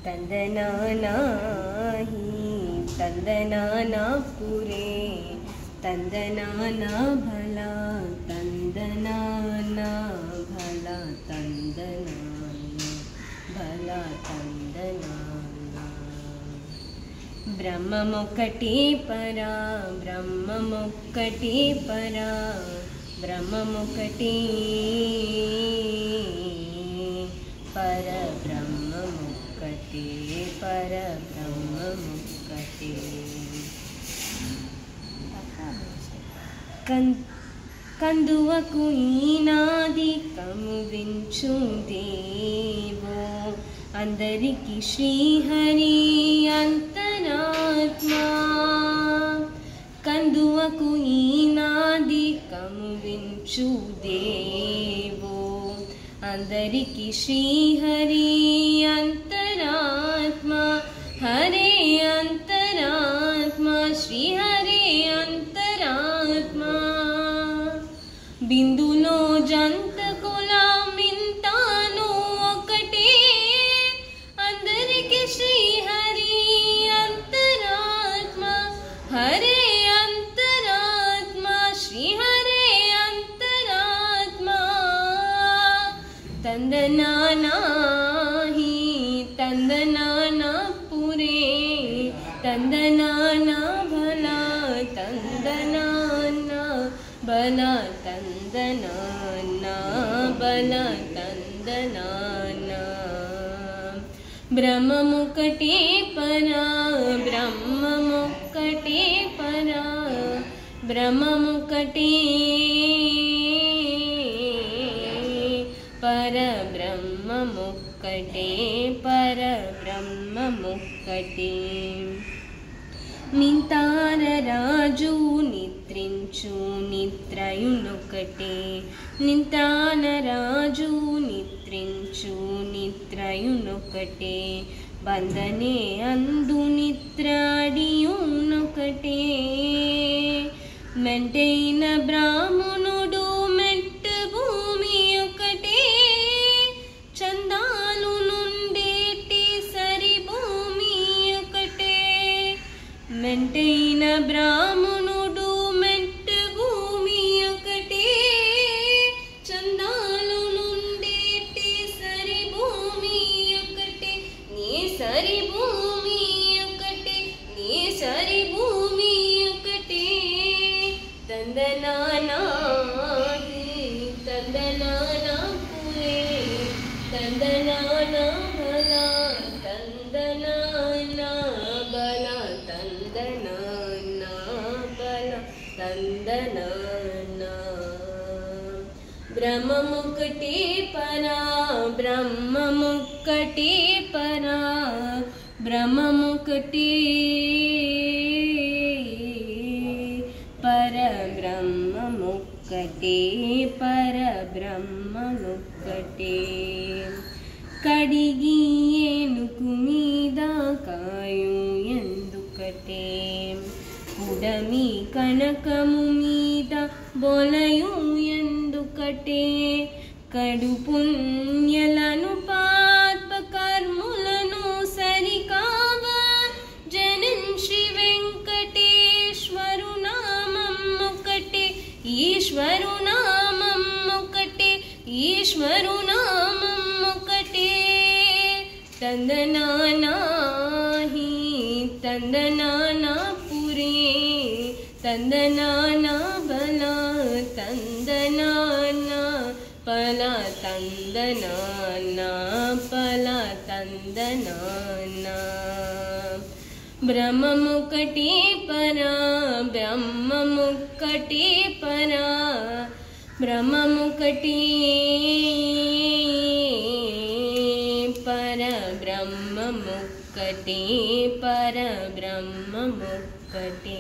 तंदनाना ही तंदनाना पूरे तंदनाना भला तंदनाना भला तंदनाना भला तंदनाना ब्रह्ममुक्कटी परा ब्रह्ममुक्कटी परा ब्रह्ममुक्कटी पर ब्रह्ममुक्कटी पर ब्रह्ममुक्कटी కందువకు ఈనాది కమువించు దేవో అందరికి శ్రీహరి అంతరాత్మ కందువకు ఈనాది కమువించు దేవో అందరికి శ్రీహరి అంతరాత్మ హరే అంతరాత్మ శ్రీహరి అంతరాత్మ బిందులో జంతకులా మింతాను ఒకటే అందరికి శ్రీహరి అంతరాత్మ హరే అంతరాత్మ శ్రీహరే అంతరాత్మ తందనానా హి తందనానా పురే తందనానా భలా తందనానా బలా తందనానా బలా తందనానా బ్రహ్మముక్కటి పరా బ్రహ్మముక్కటి పరా బ్రహ్మముక్కటి पर ब्रह्ममुक्कटे पर ब्रह्ममुक्कटे నింతార రాజు నిద్రించు నిద్రయునొకటే నింతాన రాజు నిద్రించు నిద్రయునొకటే బంధనే అందు నిద్రాడియునొకటే మెంటైన బ్రాహ్మణుడు మెట్ట భూమి ఒకటే చందాలు నుండేటి సరి భూమి ఒకటే మెంటైన బ్రాహ్మణుడు మెట్ట భూమి ఒకటే చందాలు నుండేటి సరి భూమి ఒకటే నీ సరి భూమి ఒకటే నీ సరి భూమి ఒకటే తందనానా తందనానా పురే తందనానా భలా తందనానా బలా తందనానా బలా తందనానా బ్రహ్మముక్కటి పరా బ్రహ్మముక్కటి పరా బ్రహ్మముక్కటి पर ब्रह्ममुक्कटे पर ब्रह्ममुक्कटे కడిగి ఏనుగు మీద కాయు ఎందుకటే ఉడమి కనకము మీద బొలయు ఎందుకటే కడు పుణ్యలను పాప కర్ములను సరికావ జనించి వెంకటేశ్వరు నామం ఒకటే ఈశ్వరు నామం ఒకటే ఈశ్వరు నామం ఒకటే తందనానా హి తందనానా పురే తందనానా బలా తందనానా పలా తందనానా పలా తందనానా బ్రహ్మముక్కటి పరా బ్రహ్మముక్కటి పరా బ్రహ్మముక్కటి पर ब्रह्ममुक्कटे पर ब्रह्ममुक्कटे